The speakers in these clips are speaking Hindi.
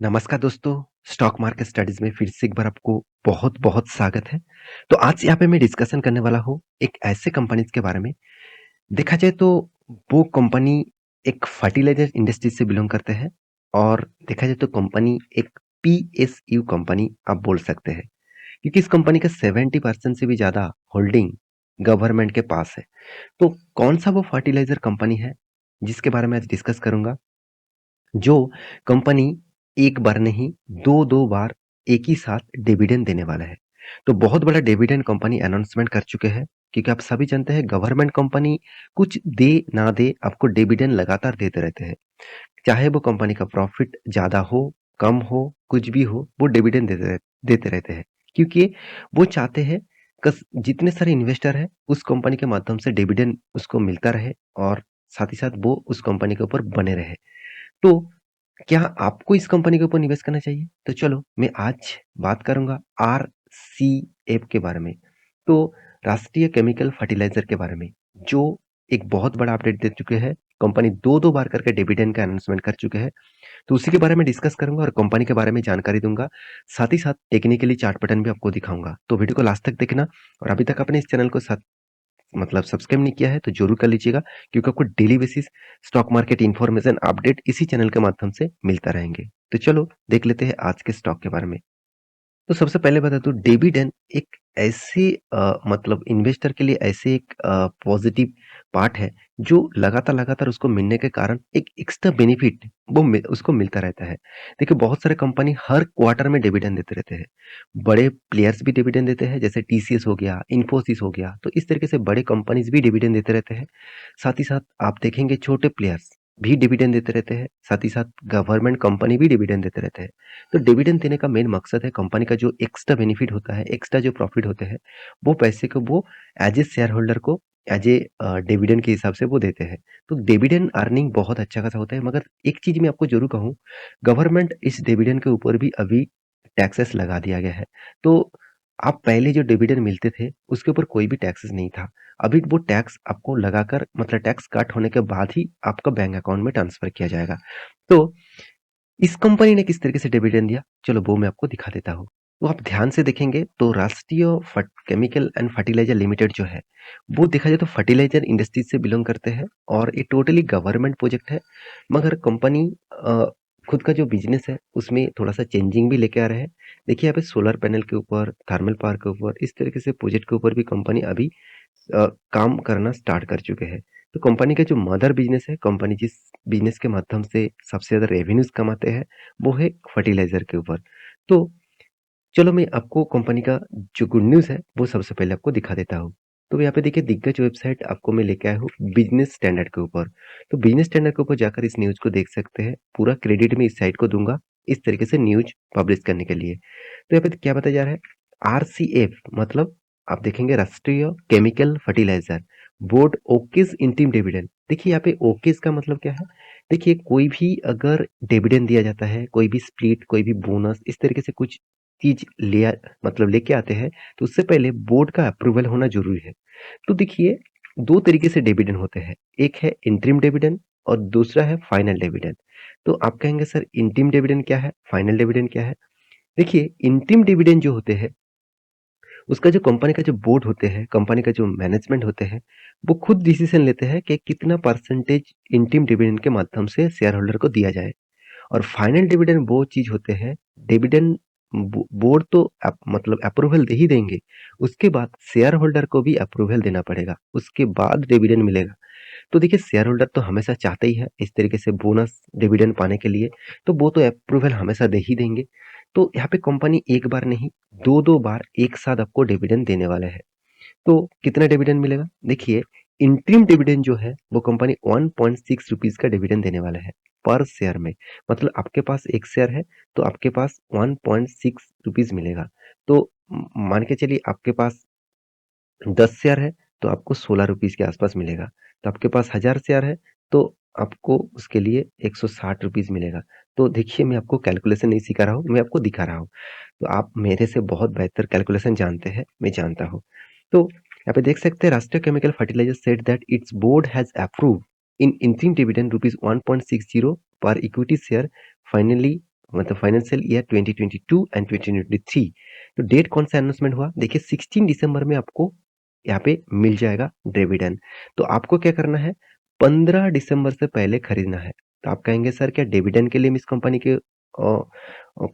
नमस्कार दोस्तों, स्टॉक मार्केट स्टडीज़ में फिर से एक बार आपको बहुत-बहुत स्वागत है। तो आज यहाँ पे मैं डिस्कशन करने वाला हूँ एक ऐसे कंपनीज़ के बारे में, देखा जाए तो वो कंपनी एक फर्टिलाइज़र इंडस्ट्री से बिलॉन्ग करते हैं और देखा जाए तो कंपनी एक पीएसयू कंपनी आप बोल सकते हैं। क्योंकि इस कंपनी का 70% से भी ज़्यादा होल्डिंग गवर्नमेंट के पास है। तो कौन-सा वो फर्टिलाइज़र कंपनी है, जिसके बारे में आज डिस्कस करूँगा? जो कंपनी एक बार नहीं 2-2 बार एक ही साथ डिविडेंड देने वाला है। तो बहुत बड़ा डिविडेंड कंपनी अनाउंसमेंट कर चुके हैं क्योंकि आप सभी जानते हैं गवर्नमेंट कंपनी कुछ दे ना दे आपको डिविडेंड लगातार देते रहते हैं। चाहे वो कंपनी का प्रॉफिट ज़्यादा हो, कम हो, कुछ भी हो, वो डिविडेंड देते रहते हैं। क्योंकि वो चाहते हैं कस जितने सारे इन्वेस्टर हैं उस कंपनी के माध्यम से डिविडेंड उसको मिलता रहे और साथ ही साथ वो उस कंपनी के ऊपर बने रहे। तो क्या आपको इस कंपनी के ऊपर निवेश करना चाहिए? तो चलो मैं आज बात करूँगा आरसीएफ के बारे में। तो राष्ट्रीय केमिकल फर्टिलाइज़र के बारे में, जो एक बहुत बड़ा अपडेट दे चुके हैं। कंपनी 2-2 बार करके डिविडेंड का अनाउंसमेंट कर चुके हैं। तो उसी के बारे में डिस्कस करूँगा और कंपनी के बारे में जानकारी दूँगा। साथ ही साथ टेक्निकली चार्ट पैटर्न भी आपको दिखाऊँगा। तो वीडियो को लास्ट तक देखना और अभी तक आपने इस चैनल को सब्सक्राइब नहीं किया है तो ज़रूर कर लीजिएगा क्योंकि आपको daily basis stock market information update इसी चैनल के माध्यम से मिलता रहेंगे। तो चलो देख लेते हैं आज के स्टॉक के बारे में। तो सबसे पहले बता दूं डिविडेंड एक ऐसे मतलब इन्वेस्टर के लिए ऐसे एक पॉजिटिव पार्ट है जो लगातार उसको मिलने के कारण एक एक्स्ट्रा बेनिफिट उसको मिलता रहता है। देखिए बहुत सारे कंपनी हर क्वार्टर में डिविडेंड देते रहते हैं। बड़े प्लेयर्स भी डिविडेंड देते हैं जैसे टीसीएस हो गया, इन्फोसिस हो गया, तो इस तरीके से बड़े कंपनीज भी डिविडेंड देते रहते हैं। साथ ही साथ आप देखेंगे छोटे प्लेयर्स भी डिविडेंड देते रहते हैं, साथ ही साथ गवर्नमेंट कंपनी भी डिविडेंड देते रहते हैं। तो डिविडेंड देने का मेन मकसद है कंपनी का जो एक्स्ट्रा बेनिफिट होता है, एक्स्ट्रा जो प्रॉफिट होते हैं, वो पैसे को वो एज ए शेयर होल्डर को एज ए डिविडेंड के हिसाब से वो देते हैं। तो डिविडेंड अर्निंग बहुत अच्छा खासा होता है, मगर एक चीज मैं आपको जरूर कहूँ, गवर्नमेंट इस डिविडेंड के ऊपर भी अभी टैक्सेस लगा दिया गया है। तो आप पहले जो डिविडेंड मिलते थे उसके ऊपर कोई भी टैक्सेस नहीं था। अभी वो टैक्स आपको लगाकर मतलब टैक्स कट होने के बाद ही आपका बैंक अकाउंट में ट्रांसफर किया जाएगा। तो इस कंपनी ने किस तरीके से डिविडेंड दिया, चलो वो मैं आपको दिखा देता हूँ। तो आप ध्यान से देखेंगे तो राष्ट्रीय केमिकल एंड फर्टिलाइजर लिमिटेड जो है, वो देखा जाए तो फर्टिलाइजर इंडस्ट्री से बिलोंग करते हैं और ये टोटली गवर्नमेंट प्रोजेक्ट है। मगर कंपनी खुद का जो बिजनेस है उसमें थोड़ा सा चेंजिंग भी लेके आ रहे हैं। देखिए यहाँ पे सोलर पैनल के ऊपर, थर्मल पावर के ऊपर, इस तरीके से प्रोजेक्ट के ऊपर भी कंपनी अभी काम करना स्टार्ट कर चुके हैं। तो कंपनी का जो मदर बिजनेस है, कंपनी जिस बिजनेस के माध्यम से सबसे ज़्यादा रेवेन्यूज़ कमाते हैं, वो है फर्टिलाइज़र के ऊपर। तो चलो मैं आपको कंपनी का जो गुड न्यूज़ है, वो सबसे पहले आपको दिखा देता हूँ। तो यहाँ पे देखिए दिग्गज वेबसाइट आपको मैं लेके आया हूँ बिज़नेस स्टैंडर्ड के ऊपर। तो बिज़नेस स्टैंडर्ड के ऊपर जाकर इस न्यूज़ को देख सकते हैं। पूरा क्रेडिट मैं इस साइट को दूँगा, इस तरीके से न्यूज़ पब्लिश करने के लिए। तो यहाँ पे क्या बताया जा रहा है? आरसीएफ मतलब आप देखेंगे राष्ट्रीय केमिकल फर्टिलाइज़र बोर्ड ओकेज़ इंटीम डिविडेंड। देखिए यहाँ पे ओकेज़ का मतलब क्या है? देखिए कोई भी अगर डिविडेंड दिया जाता है, कोई भी स्प्लिट, कोई भी बोनस इस तरीके से कुछ चीज़ मतलब लेके आते हैं, तो उससे पहले बोर्ड का अप्रूवल होना ज़रूरी है। तो देखिए 2 तरीके से डिविडेंड होते हैं, एक है इंटरिम डिविडेंड और दूसरा है फाइनल डिविडेंड। तो आप कहेंगे सर इंटरिम डिविडेंड क्या है? फाइनल डिविडेंड क्या है? देखिए इंटरिम डिविडेंड जो होते हैं उसका जो कंपनी का जो बोर्ड होते हैं, कंपनी का जो मैनेजमेंट होते हैं, वो खुद डिसीजन लेते हैं कि कितना परसेंटेज इंटीम डिविडेंड के माध्यम से शेयर होल्डर को दिया जाए। और फाइनल डिविडेंड वो चीज होते हैं, डिविडेंड बोर्ड तो मतलब अप्रूवल दे ही देंगे, उसके बाद शेयर होल्डर को भी अप्रूवल देना पड़ेगा, उसके बाद डिविडेंड मिलेगा। तो देखिए शेयर होल्डर तो हमेशा चाहते ही है इस तरीके से बोनस डिविडेंड पाने के लिए, तो वो तो अप्रूवल हमेशा दे ही देंगे। तो यहाँ पे कंपनी एक बार नहीं 2-2 बार एक साथ आपको डिविडेंड देने वाले हैं। तो कितना डिविडेंड मिलेगा? देखिए इंटरिम डिविडेंड जो है वो कंपनी 1.6 रुपीज का डिविडेंड देने वाला है पर शेयर में। मतलब आपके पास एक शेयर है तो आपके पास 1.6 रुपीज मिलेगा। तो मान के चलिए आपके पास 10 शेयर है तो आपको 16 रुपीस के आसपास मिलेगा। तो आपके पास 1000 शेयर है तो आपको उसके लिए 160 रुपीस मिलेगा। तो देखिए मैं आपको कैलकुलेशन नहीं सिखा रहा हूँ, मैं आपको दिखा रहा हूँ। तो आप मेरे से बहुत बेहतर कैलकुलेशन जानते हैं, मैं जानता हूँ। तो यहाँ पे देख सकते हैं Rashtriya chemical fertiliser said that its board has approved in interim dividend rupees 1.60 per equity share finally मतलब फाइनेंशियल ईयर 2022 एंड 2023। तो डेट कौन सा अनाउंसमेंट हुआ? देखिए 16 दिसंबर में आपको यहाँ पे मिल जाएगा डिविडेंड। तो आपको क्या करना है, 15 दिसंबर से पहले खरीदना है। तो आप कहेंगे सर क्या डिविडेंड के लिए मैं इस कंपनी के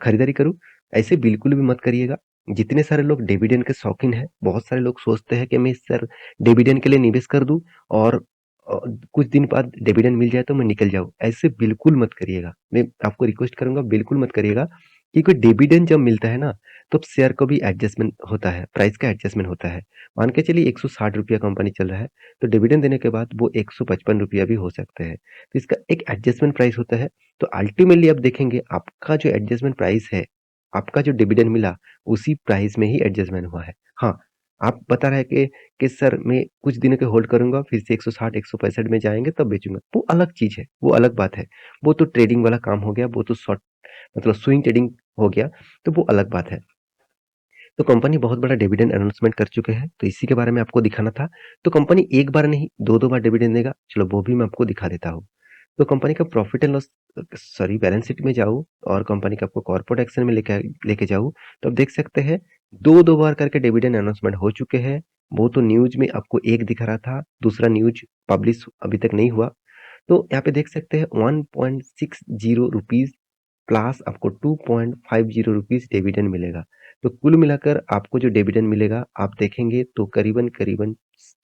खरीदारी करूँ? ऐसे बिल्कुल भी मत करिएगा। जितने सारे लोग डिविडेंड के शौकीन हैं, बहुत सारे लोग सोचते हैं कि मैं सर डिविडेंड के लिए निवेश कर दूँ और अ, कुछ दिन बाद डिविडेंड मिल जाए तो मैं निकल जाऊँ। ऐसे बिल्कुल मत करिएगा। मैं आपको रिक्वेस्ट करूँगा बिल्कुल मत करिएगा, क्योंकि डिविडेंड जब मिलता है ना, तब शेयर को भी एडजस्टमेंट होता है, प्राइस का एडजस्टमेंट होता है। मान के चलिए ₹160 कंपनी चल रहा है, तो डिविडेंड देने के बाद वो ₹155 भी हो सकते हैं। तो इसका एक एडजस्टमेंट प्राइस होता है। तो अल्टीमेटली आप देखेंगे आपका जो एडजस्टमेंट प्राइस है, आपका जो डिविडेंड मिला, उसी प्राइस में ही एडजस्टमेंट हुआ है। हाँ, आप बता रहे हैं कि सर मैं कुछ दिनों के होल्ड करूँगा, फिर से 160, 165 में जाएँगे तब बेचूँगा। वो अलग चीज़ है, वो अलग बात है। वो तो ट्रेडिंग वाला काम हो गया, वो तो शॉर्ट मतलब स्विंग ट्रेडिंग हो गया, तो वो अलग बात है। तो कंपनी बहुत बड़ा डिविडेंड अनाउंसमेंट कर चुके हैं, तो इसी के बारे में आपको दिखाना था। तो कंपनी एक बार नहीं, 2-2 बार डिविडेंड देगा, चलो वो भी मैं आपको दिखा देता हूँ। तो कंपनी का profit and loss sorry balance sheet में जाऊँ और कंपनी का आपको कॉर्पोरेट एक्शन में लेके लेके जाऊँ, तो आप देख सकते हैं 2-2 बार करके डिविडेंड अनाउंसमेंट हो चुके हैं। वो तो न्यूज़ में आपको एक दिख रहा था, दूसरा न्यूज़ पब्लिश अभी तक नहीं हुआ। तो यहाँ पे देख सकते हैं ₹1.60 प्लस आपको ₹2.50 डिविडेंड मिलेगा। तो कुल मिलाकर आपको जो डिविडेंड मिलेगा, आप देखेंगे तो करीबन-करीबन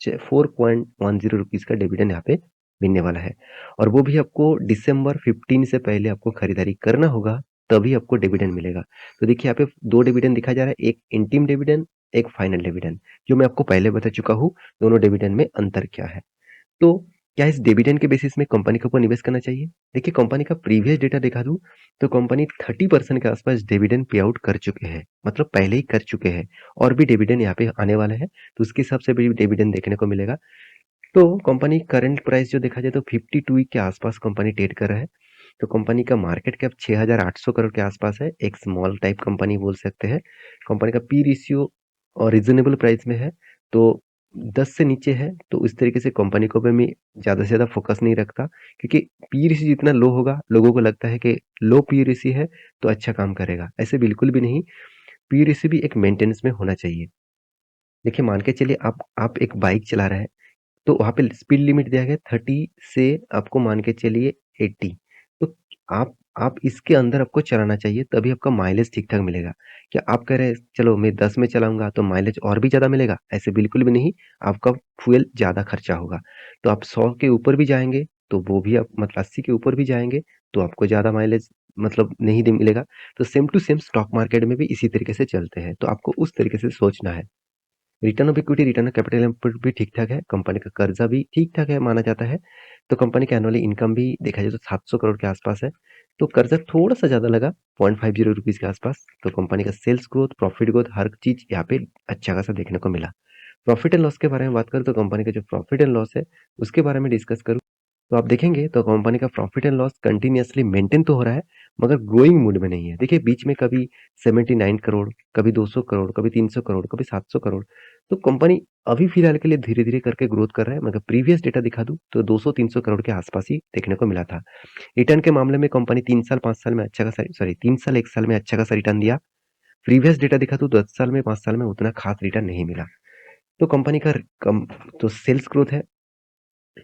₹4.10 का डिविडेंड यहाँ पे मिलने वाला है। और वो भी आपको दिसंबर 15 से पहले आपको खरीदारी करना होगा, तभी आपको डिविडेंड मिलेगा। तो देखिए यहाँ पे 2 डिविडेंड दिखाया जा रहा है, एक इंटीम डिविडेंड, एक फाइनल डिविडेंड, जो मैं आपको पहले बता चुका हूँ, दोनों डिविडेंड में अंतर क्या है। तो क्या इस डिविडेंड के बेसिस में कंपनी के ऊपर निवेश करना चाहिए? देखिए कंपनी का प्रीवियस डेटा दिखा दूँ, तो कंपनी 30% के आसपास डिविडेंड पे आउट कर चुके हैं, मतलब पहले ही कर चुके हैं और भी डिविडेंड यहाँ पे आने वाले हैं, तो उसके हिसाब से भी डिविडेंड देखने को मिलेगा। तो कंपनी करंट प्राइस जो देखा जाए तो 52 के आसपास कंपनी ट्रेड कर रहा है। तो कंपनी का मार्केट कैप 6,800 करोड़ के आसपास है, एक स्मॉल टाइप कंपनी बोल सकते हैं। कंपनी का पी रेशियो और रीजनेबल प्राइस में है, तो 10 से नीचे है, तो इस तरीके से कंपनी को भी मैं ज़्यादा से ज़्यादा फोकस नहीं रखता, क्योंकि पी रेशियो जितना लो होगा, लोगों को लगता है कि लो पी रेशियो है तो अच्छा काम करेगा। ऐसे बिल्कुल भी नहीं, पी रेशियो भी एक मेंटेनेंस में होना चाहिए। देखिए मान के चलिए आप एक बाइक चला रहे हैं, तो वहाँ पे स्पीड लिमिट दिया गया है 30 से आपको मान के चलिए 80। तो आप इसके अंदर आपको चलाना चाहिए, तभी आपका माइलेज ठीक-ठाक मिलेगा। क्या आप कह रहे हैं चलो मैं 10 में चलाऊँगा तो माइलेज और भी ज़्यादा मिलेगा? ऐसे बिल्कुल भी नहीं, आपका फ्यूल ज़्यादा खर्चा होगा। तो आप 100 के ऊपर भी जाएँगे, तो वो भी आप मतलब 80 के ऊपर भी जाएँगे, तो आपको ज़्यादा माइलेज मतलब नहीं दे मिलेगा। तो same to same stock market में भी इसी तरीके से चलते हैं, तो आपको उस तरीके से सोचना है। Return of equity, return of capital employed भी ठीक-ठाक है, कंपनी का कर्जा भी ठीक-ठाक है माना जाता है। तो कंपनी का एनुअली इनकम भी देखा जाए तो 700 करोड़ के आसपास है। तो कर्जा थोड़ा-सा ज़्यादा लगा, ₹0.50 के आसपास। तो कंपनी का सेल्स ग्रोथ, प्रॉफिट ग्रोथ हर चीज़ यहाँ पे अच्छा खासा देखने को मिला। प्रॉफिट एंड लॉस के बारे में बात करूँ तो कंपनी का जो प्रॉफिट एंड लॉस है, उसके बारे में डिस्कस करूँ तो आप देखेंगे तो कंपनी का profit and loss continuously maintain तो हो रहा है, मगर ग्रोइंग मूड में नहीं है। देखिए बीच में कभी 79 करोड़, कभी 200 करोड़, कभी 300 करोड़, कभी 700 करोड़। तो कंपनी अभी फिलहाल के लिए धीरे-धीरे करके ग्रोथ कर रहा है, मगर प्रीवियस डेटा दिखा दूँ तो 200-300 करोड़ के आसपास ही देखने को मिला था। रिटर्न के मामले में कंपनी 3 साल 5 साल में अच्छा खासा सॉरी 3 साल 1 साल में अच्छा खासा रिटर्न दिया। प्रीवियस डेटा दिखा दूँ 10 साल में 5 साल में उतना खास रिटर्न नहीं मिला। तो कंपनी का कम तो सेल्स ग्रोथ है,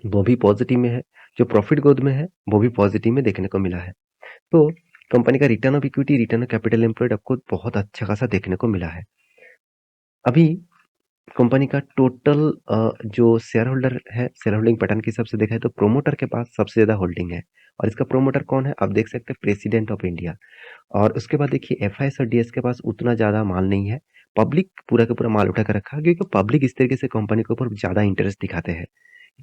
वो भी पॉजिटिव में है, जो प्रॉफिट ग्रोथ में है, वो भी पॉजिटिव में देखने को मिला है। तो कंपनी का return of equity, return of capital employed आपको बहुत अच्छा खासा देखने को मिला है। अभी कंपनी का टोटल जो शेयर होल्डर है, शेयर होल्डिंग पैटर्न के हिसाब से देखा है तो प्रोमोटर के पास सबसे ज़्यादा होल्डिंग है और इसका प्रोमोटर कौन है? आप देख सकते हैं प्रेसिडेंट ऑफ इंडिया। और उसके बाद देखिए एफआईएस और डीएस के पास उतना ज़्यादा माल नहीं है। पब्लिक पूरा का पूरा माल उठा कर रखा है क्योंकि पब्लिक इस तरीके से कंपनी के ऊपर ज़्यादा इंटरेस्ट दिखाते हैं।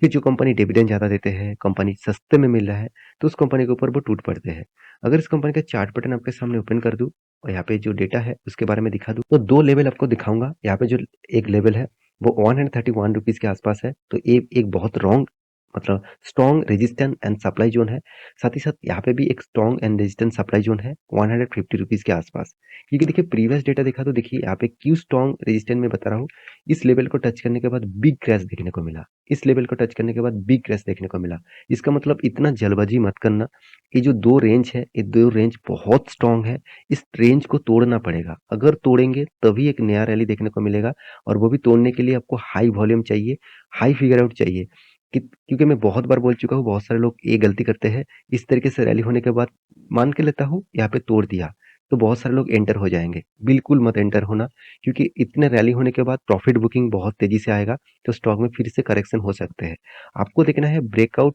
कि जो कंपनी डिविडेंड ज़्यादा देते हैं, कंपनी सस्ते में मिल रहा है, तो उस कंपनी के ऊपर वो टूट पड़ते हैं। अगर इस कंपनी का चार्ट पैटर्न आपके सामने ओपन कर दूँ और यहाँ पे जो डेटा है उसके बारे में दिखा दूँ, तो 2 लेवल आपको दिखाऊँगा। यहाँ पे जो एक लेवल है वो ₹131 के आसपास है, तो ये एक बहुत रॉन्ग मतलब strong resistance and supply zone है। साथ ही साथ यहाँ पे भी एक strong and resistance supply zone है 150 रुपीज़ के आसपास। क्योंकि देखिए प्रीवियस डेटा देखा तो देखिए यहाँ पे क्यों स्ट्रॉन्ग रेजिस्टेंस में बता रहा हूँ, इस लेवल को टच करने के बाद बिग क्रैश देखने को मिला। इस लेवल को टच करने के बाद बिग क्रैश देखने को मिला। इसका मतलब इतना जल्दबाजी मत करना। ये जो 2 रेंज है, ये 2 रेंज बहुत स्ट्रॉन्ग है। इस रेंज को तोड़ना पड़ेगा। अगर तोड़ेंगे तभी एक नया रैली देखने को मिलेगा और वो भी तोड़ने के लिए आपको हाई वॉल्यूम चाहिए, हाई फिगर आउट चाहिए। क्योंकि मैं बहुत बार बोल चुका हूँ, बहुत सारे लोग ये गलती करते हैं। इस तरीके से रैली होने के बाद मान के लेता हूँ यहाँ पे तोड़ दिया, तो बहुत सारे लोग एंटर हो जाएँगे। बिल्कुल मत एंटर होना, क्योंकि इतने रैली होने के बाद प्रॉफिट बुकिंग बहुत तेज़ी से आएगा, तो स्टॉक में फिर से करेक्शन हो सकते हैं। आपको देखना है ब्रेकआउट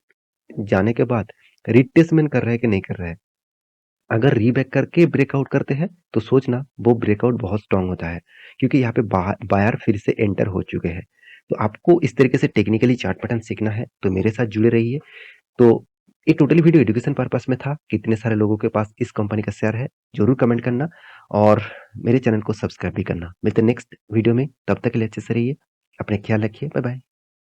जाने के बाद रिट्रेसमेंट कर रहा है कि नहीं कर रहा है। अगर रीबैक करके ब्रेकआउट करते हैं तो सोचना वो ब्रेकआउट बहुत स्ट्रांग होता है, क्योंकि यहाँ पे बायर फिर से एंटर हो चुके हैं। तो आपको इस तरीके से टेक्निकली चार्ट पैटर्न सीखना है तो मेरे साथ जुड़े रहिए। तो ये टोटली वीडियो एजुकेशन पर्पस में था। कितने सारे लोगों के पास इस कंपनी का शेयर है जरूर कमेंट करना और मेरे चैनल को सब्सक्राइब भी करना। मिलते हैं नेक्स्ट वीडियो में, तब तक के लिए अच्छे से रहिए, अपने ख्याल रखिए, बाय बाय।